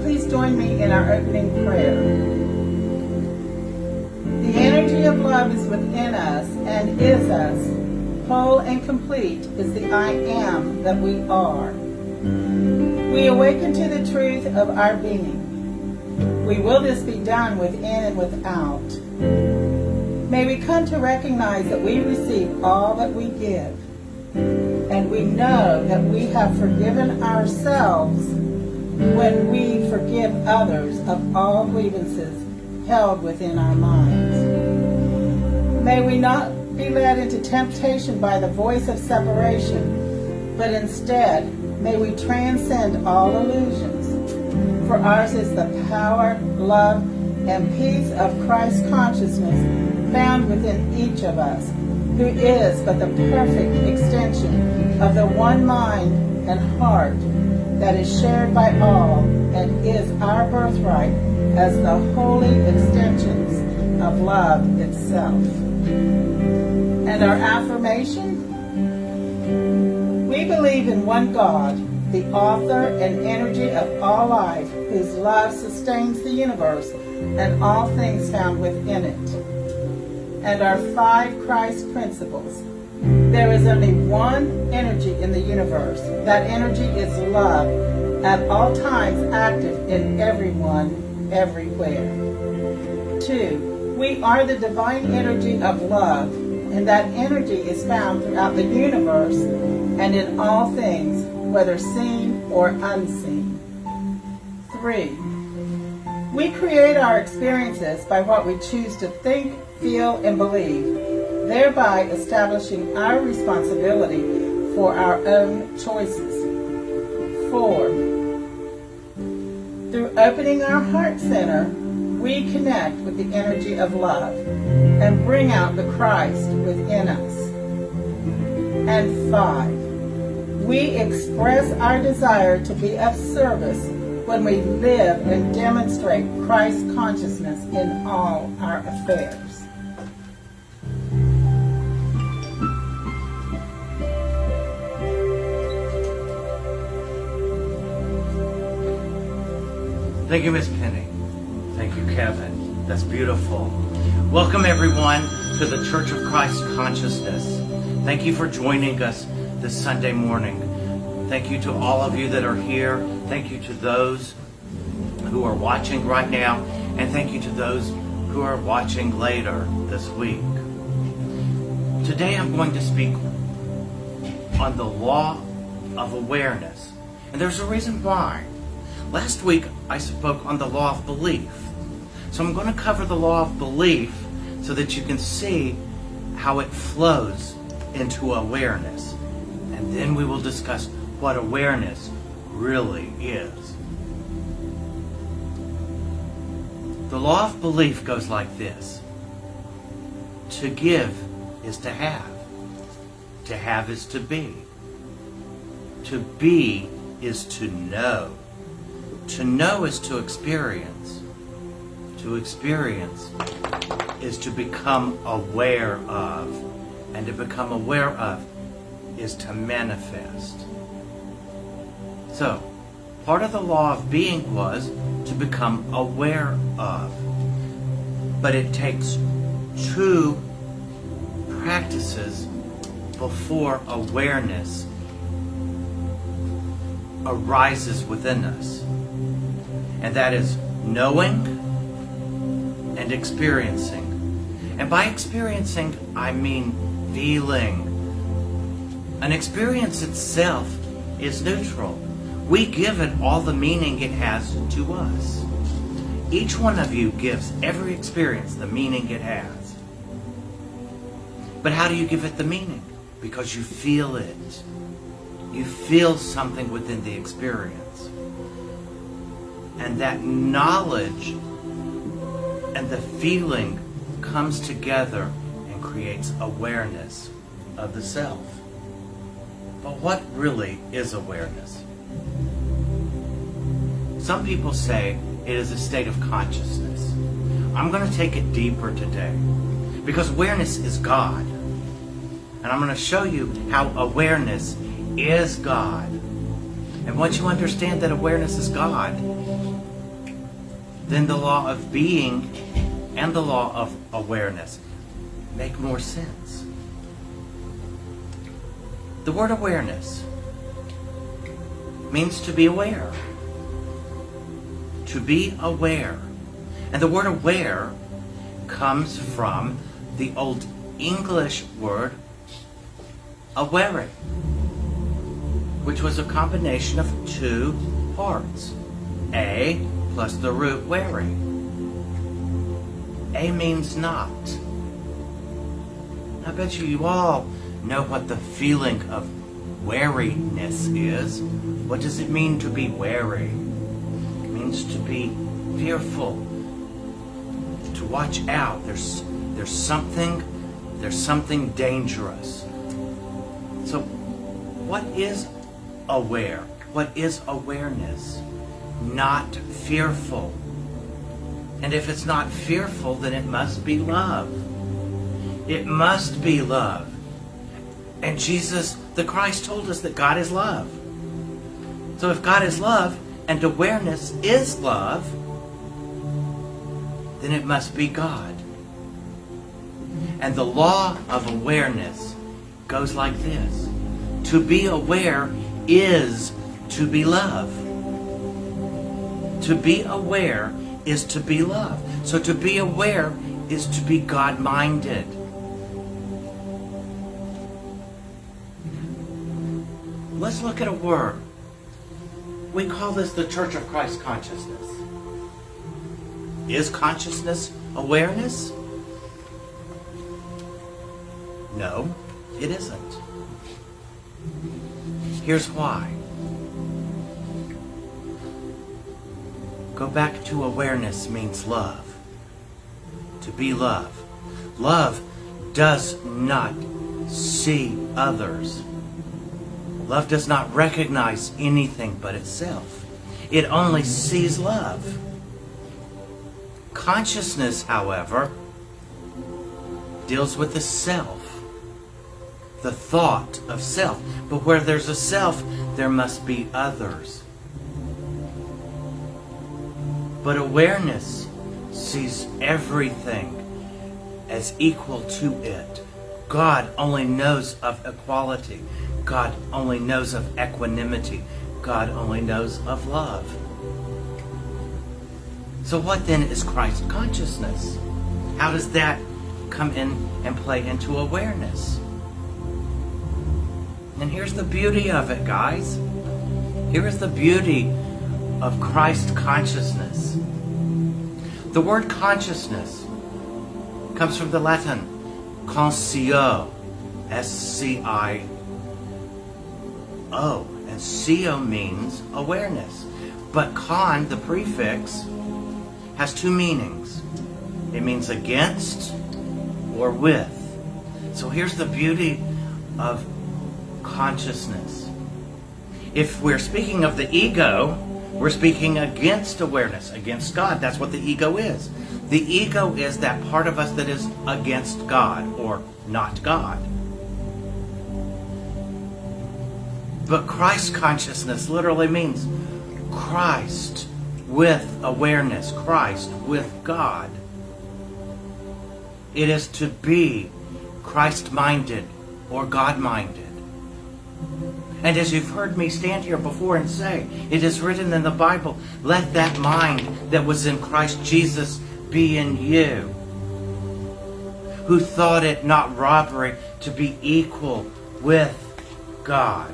Please join me in our opening prayer. The energy of love is within us and is us. Whole and complete is the I am that we are. We awaken to the truth of our being. We will this be done within and without. May we come to recognize that we receive all that we give. And we know that we have forgiven ourselves when we forgive others of all grievances held within our minds. May we not be led into temptation by the voice of separation, but instead may we transcend all illusions. For ours is the power, love, and peace of Christ consciousness found within each of us, who is but the perfect extension of the one mind and heart that is shared by all and is our birthright as the holy extensions of love itself. And our affirmation? We believe in one God, the author and energy of all life, whose love sustains the universe and all things found within it. And our 5 Christ principles. There is only one energy in the universe. That energy is love, at all times active in everyone, everywhere. 2. We are the divine energy of love, and that energy is found throughout the universe and in all things, whether seen or unseen. 3. We create our experiences by what we choose to think, feel, and believe, thereby establishing our responsibility for our own choices. 4. Through opening our heart center, we connect with the energy of love and bring out the Christ within us. And 5. We express our desire to be of service when we live and demonstrate Christ consciousness in all our affairs. Thank you, Miss Penny. Thank you, Kevin. That's beautiful. Welcome, everyone, to the Church of Christ Consciousness. Thank you for joining us this Sunday morning. Thank you to all of you that are here. Thank you to those who are watching right now. And thank you to those who are watching later this week. Today I'm going to speak on the law of awareness. And there's a reason why. Last week I spoke on the law of belief. So I'm going to cover the law of belief so that you can see how it flows into awareness. And then we will discuss what awareness really is. The law of belief goes like this. To give is to have. To have is to be. To be is to know. To know is to experience. To experience is to become aware of. And to become aware of is to manifest. So, part of the law of being was to become aware of. But it takes 2 practices before awareness arises within us. And that is knowing and experiencing. And by experiencing, I mean feeling. An experience itself is neutral. We give it all the meaning it has to us. Each one of you gives every experience the meaning it has. But how do you give it the meaning? Because you feel it. You feel something within the experience. And that knowledge and the feeling comes together and creates awareness of the self. But what really is awareness? Some people say it is a state of consciousness. I'm going to take it deeper today because awareness is God. And I'm going to show you how awareness is God. And once you understand that awareness is God, then the law of being and the law of awareness make more sense. The word awareness means to be aware. To be aware. And the word aware comes from the Old English word awaring, which was a combination of 2 parts. A plus the root wearing. A means not. I bet you all know what the feeling of wariness is. What does it mean to be wary? It means to be fearful, to watch out. There's something dangerous. So what is aware? What is awareness? Not fearful. And if it's not fearful, then it must be love. It must be love. And Jesus, the Christ, told us that God is love. So if God is love and awareness is love, then it must be God. And the law of awareness goes like this. To be aware is to be love. To be aware is to be love. So to be aware is to be God-minded. Let's look at a word. We call this the Church of Christ consciousness. Is consciousness awareness? No, it isn't. Here's why. Go back to awareness means love. To be love. Love does not see others. Love does not recognize anything but itself. It only sees love. Consciousness, however, deals with the self. The thought of self. But where there's a self, there must be others. But awareness sees everything as equal to it. God only knows of equality. God only knows of equanimity. God only knows of love. So what then is Christ consciousness? How does that come in and play into awareness? And here's the beauty of it, guys. Here is the beauty of Christ consciousness. The word consciousness comes from the Latin conscio, S-C-I-O. And scio means awareness. But con, the prefix, has two meanings. It means against or with. So here's the beauty of consciousness. If we're speaking of the ego, we're speaking against awareness, against God. That's what the ego is. The ego is that part of us that is against God or not God. But Christ consciousness literally means Christ with awareness, Christ with God. It is to be Christ-minded or God-minded. And as you've heard me stand here before and say, it is written in the Bible, let that mind that was in Christ Jesus be in you, who thought it not robbery to be equal with God.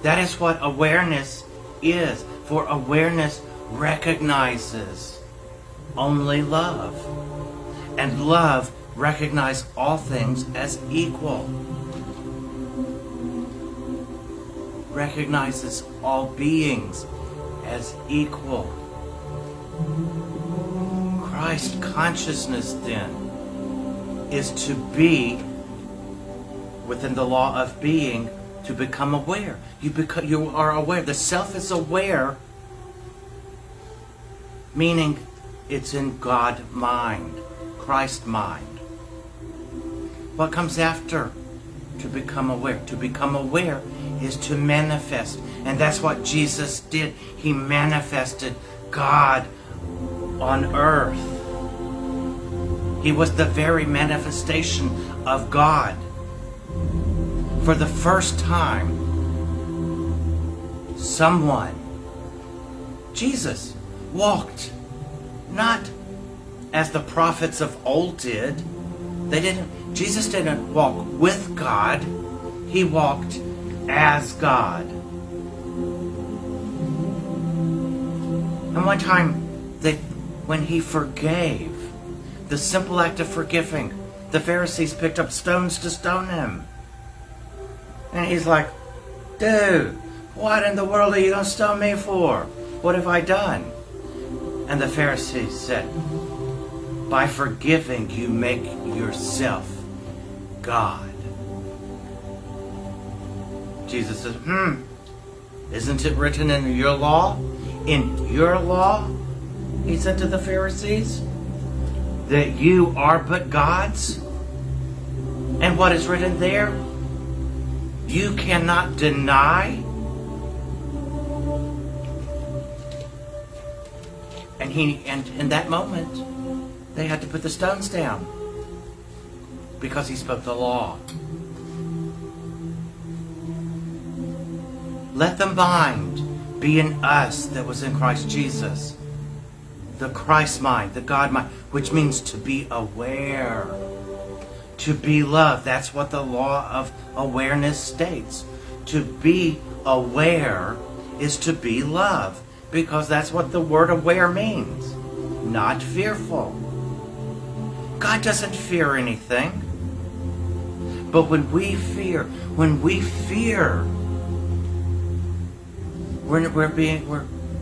That is what awareness is. For awareness recognizes only love. And love recognizes all things as equal. Recognizes all beings as equal. Christ consciousness then is to be within the law of being, to become aware. You are aware. The self is aware, meaning it's in God mind, Christ mind. What comes after to become aware? To become aware is to manifest. And that's what Jesus did. He manifested God on earth. He was the very manifestation of God. For the first time, someone, Jesus, walked not as the prophets of old did. Jesus didn't walk with God. He walked as God. And one time, when he forgave, the simple act of forgiving, the Pharisees picked up stones to stone him. And he's like, dude, what in the world are you going to stone me for? What have I done? And the Pharisees said, by forgiving, you make yourself God. Jesus says, isn't it written in your law? In your law, he said to the Pharisees, that you are but gods? And what is written there? You cannot deny And in that moment, they had to put the stones down because he spoke the law. Let the mind be in us that was in Christ Jesus. The Christ mind, the God mind, which means to be aware, to be loved. That's what the law of awareness states. To be aware is to be loved, because that's what the word aware means. Not fearful. God doesn't fear anything. But when we fear, we're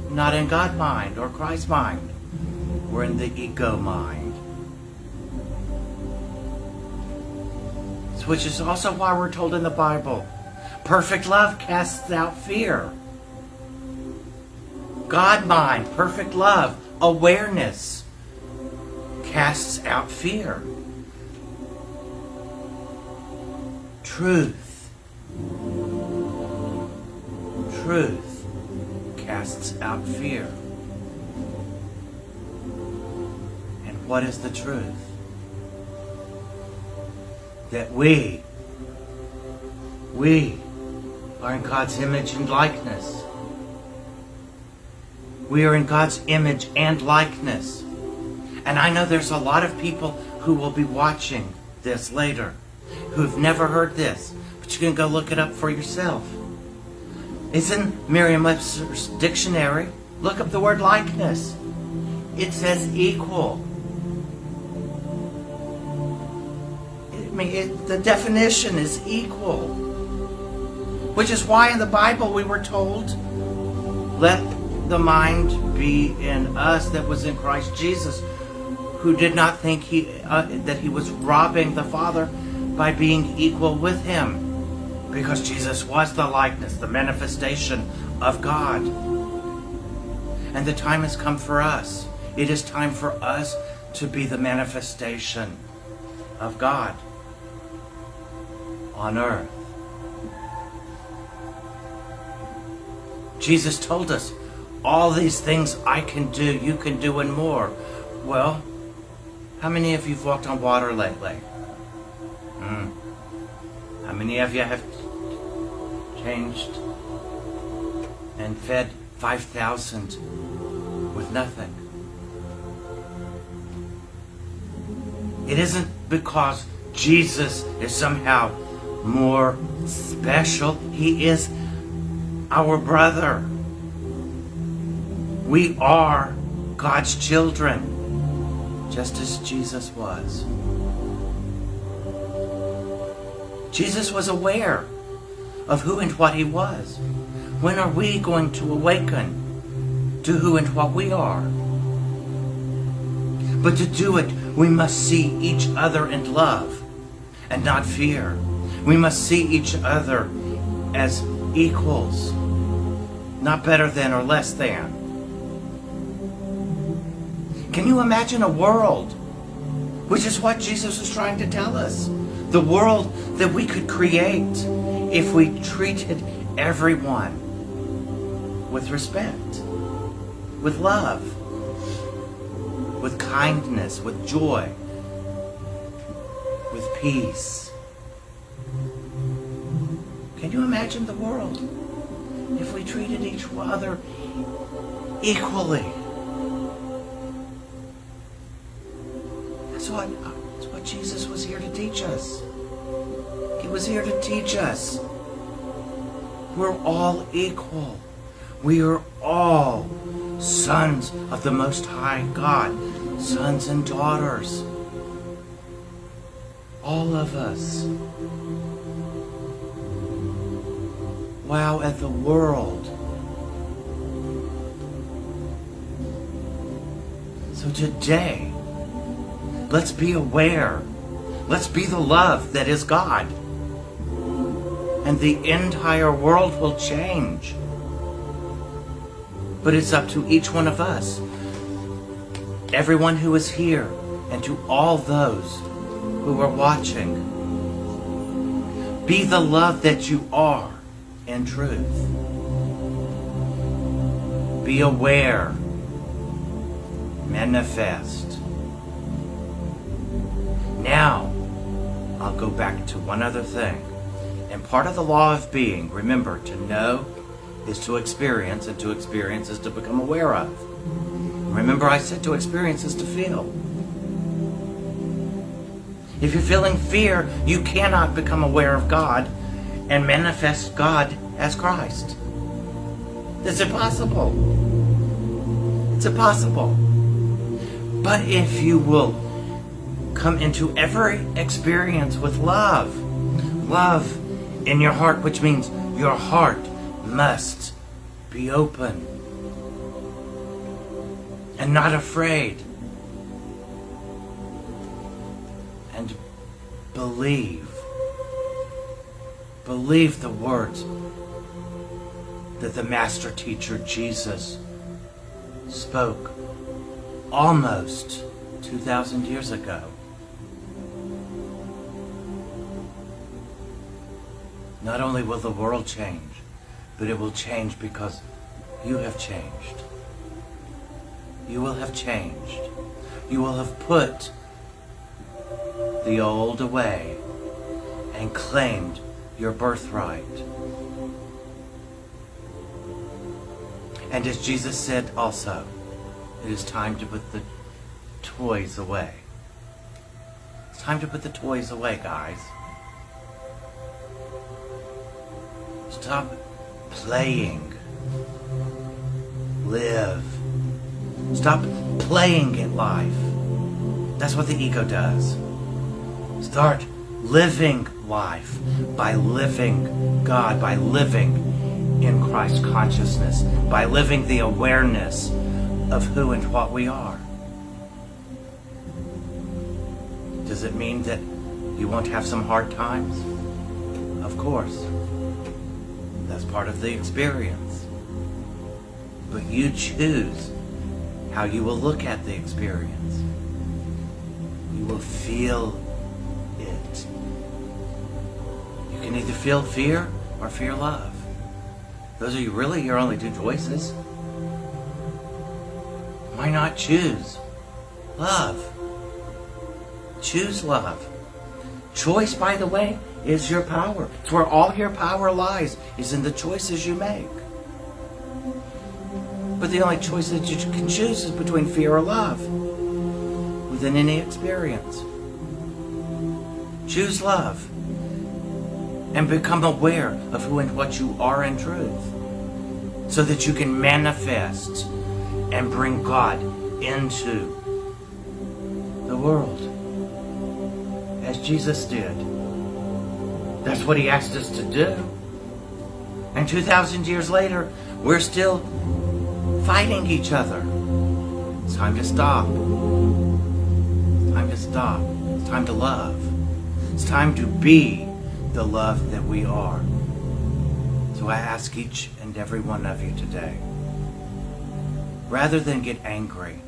not in God mind or Christ mind. We're in the ego mind. Which is also why we're told in the Bible, perfect love casts out fear. God mind, perfect love, awareness casts out fear. Truth casts out fear. And what is the truth? That we are in God's image and likeness. We are in God's image and likeness. And I know there's a lot of people who will be watching this later who've never heard this, but you can go look it up for yourself. It's in Merriam-Webster's dictionary. Look up the word likeness. It says equal. The definition is equal. Which is why in the Bible we were told, let the mind be in us that was in Christ Jesus, who did not think that he was robbing the Father by being equal with him. Because Jesus was the likeness, the manifestation of God. And the time has come for us. It is time for us to be the manifestation of God on earth. Jesus told us, all these things I can do, you can do, and more. Well, how many of you have walked on water lately? How many of you have changed and fed 5,000 with nothing? It isn't because Jesus is somehow more special. He is our brother. We are God's children, just as Jesus was. Jesus was aware of who and what he was. When are we going to awaken to who and what we are? But to do it, we must see each other in love and not fear. We must see each other as equals, not better than or less than. Can you imagine a world, which is what Jesus was trying to tell us, the world that we could create if we treated everyone with respect, with love, with kindness, with joy, with peace? Can you imagine the world if we treated each other equally? That's what Jesus was here to teach us. He was here to teach us we're all equal. We are all sons of the Most High God, sons and daughters. All of us. Wow, at the world. So today, let's be aware. Let's be the love that is God. And the entire world will change. But it's up to each one of us. Everyone who is here, and to all those who are watching. Be the love that you are in truth. Be aware manifest. Now, I'll go back to one other thing. And part of the law of being, remember, to know is to experience, and to experience is to become aware of. Remember, I said to experience is to feel. If you're feeling fear, you cannot become aware of God and manifest God as Christ. It's impossible. It's impossible. But if you will come into every experience with love, love in your heart, which means your heart must be open and not afraid, and believe the words that the master teacher Jesus spoke almost 2,000 years ago. Not only will the world change, but it will change because you have changed. You will have changed. You will have put the old away and claimed your birthright. And as Jesus said also, it is time to put the toys away. It's time to put the toys away, guys. Stop playing. Live. Stop playing at life. That's what the ego does. Start living life by living God, by living in Christ consciousness, by living the awareness of who and what we are. Does it mean that you won't have some hard times? Of course. That's part of the experience. But you choose how you will look at the experience. You will feel it. You can either feel fear or fear love. Those are really your only two choices. Why not choose love? Choose love. Choice, by the way, is your power. It's where all your power lies, is in the choices you make. But the only choice that you can choose is between fear or love within any experience. Choose love and become aware of who and what you are in truth, so that you can manifest and bring God into the world as Jesus did. That's what he asked us to do. And 2,000 years later, we're still fighting each other. It's time to stop. It's time to stop. It's time to love. It's time to be the love that we are. So I ask each and every one of you today, rather than get angry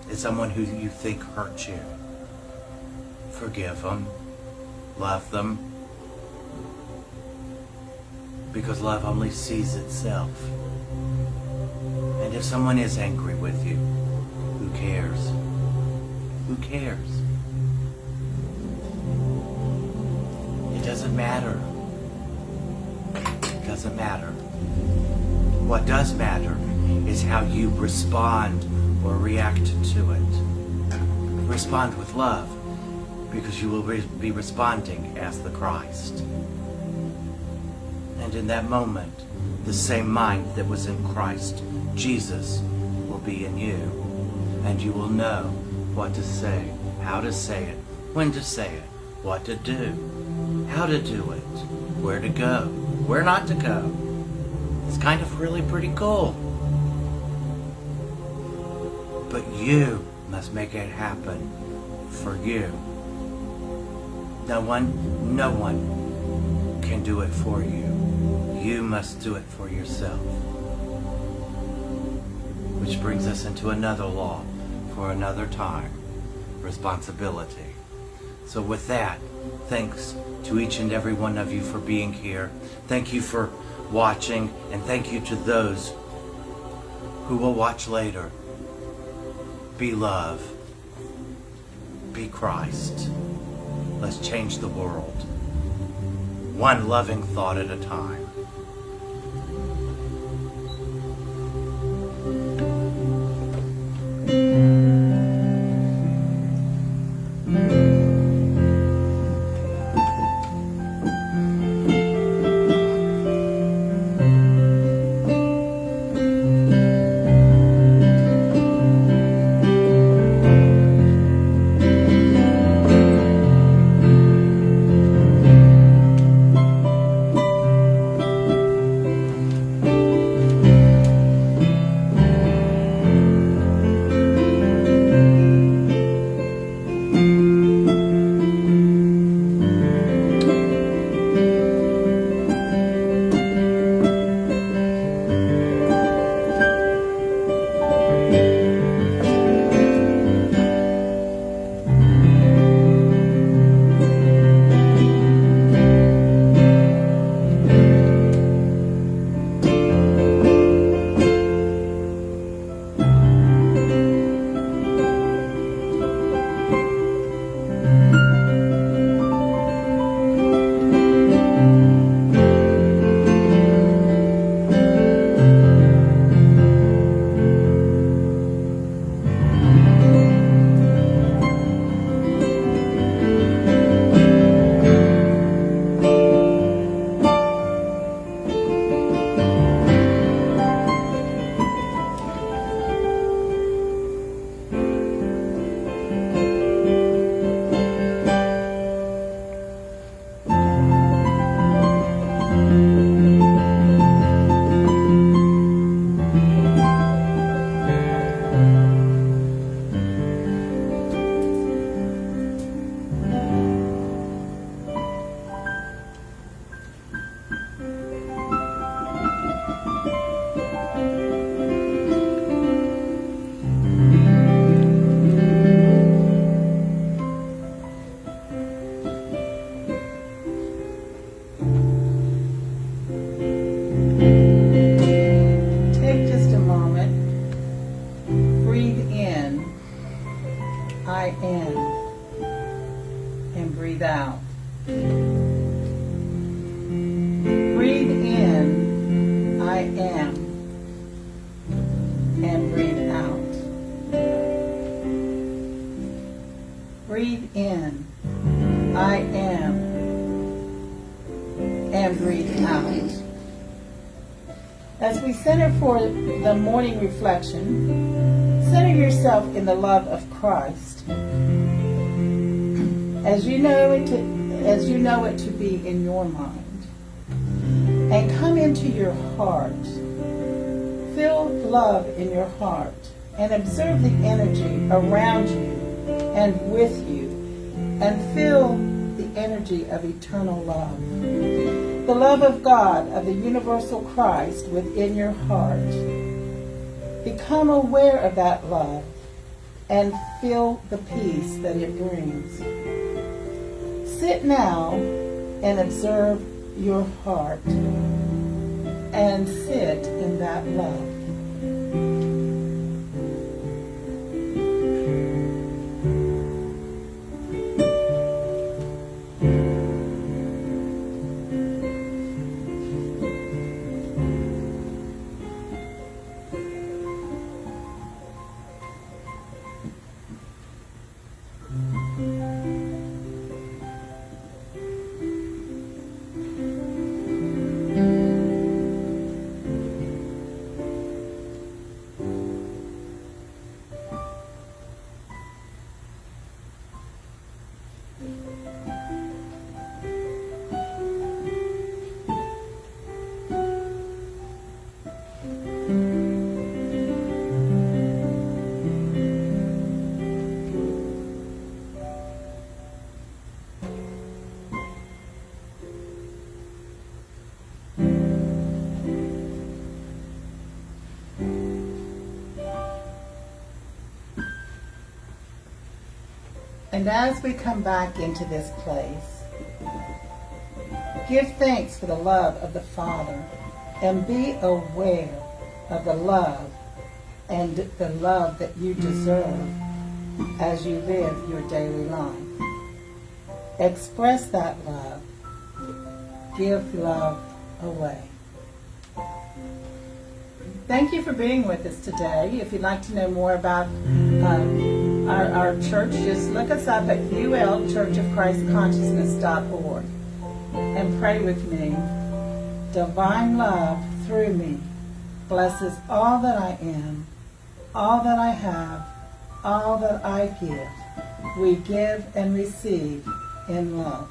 at someone who you think hurt you, forgive them, love them, because love only sees itself. And if someone is angry with you, who cares? Who cares? It doesn't matter. It doesn't matter. What does matter is how you respond or react to it. Respond with love, because you will be responding as the Christ. And in that moment, the same mind that was in Christ Jesus will be in you. And you will know what to say, how to say it, when to say it, what to do, how to do it, where to go, where not to go. It's kind of really pretty cool. But you must make it happen for you. No one can do it for you. You must do it for yourself. Which brings us into another law for another time. Responsibility. So with that, thanks to each and every one of you for being here. Thank you for watching, and thank you to those who will watch later. be love, be Christ. Let's change the world, one loving thought at a time. I am, and breathe out. Breathe in, I am, and breathe out. Breathe in, I am, and breathe out. As we center for the morning reflection, center yourself in the love of Christ, as you know it to be in your mind, and come into your heart. Feel love in your heart, and observe the energy around you and with you, and feel the energy of eternal love. The love of God, of the universal Christ within your heart. Become aware of that love and feel the peace that it brings. Sit now and observe your heart and sit in that love. And as we come back into this place, give thanks for the love of the Father and be aware of the love and the love that you deserve as you live your daily life. Express that love. Give love away. Thank you for being with us today. If you'd like to know more about our church, just look us up at ulchurchofchristconsciousness.org and pray with me. Divine love through me blesses all that I am, all that I have, all that I give. We give and receive in love.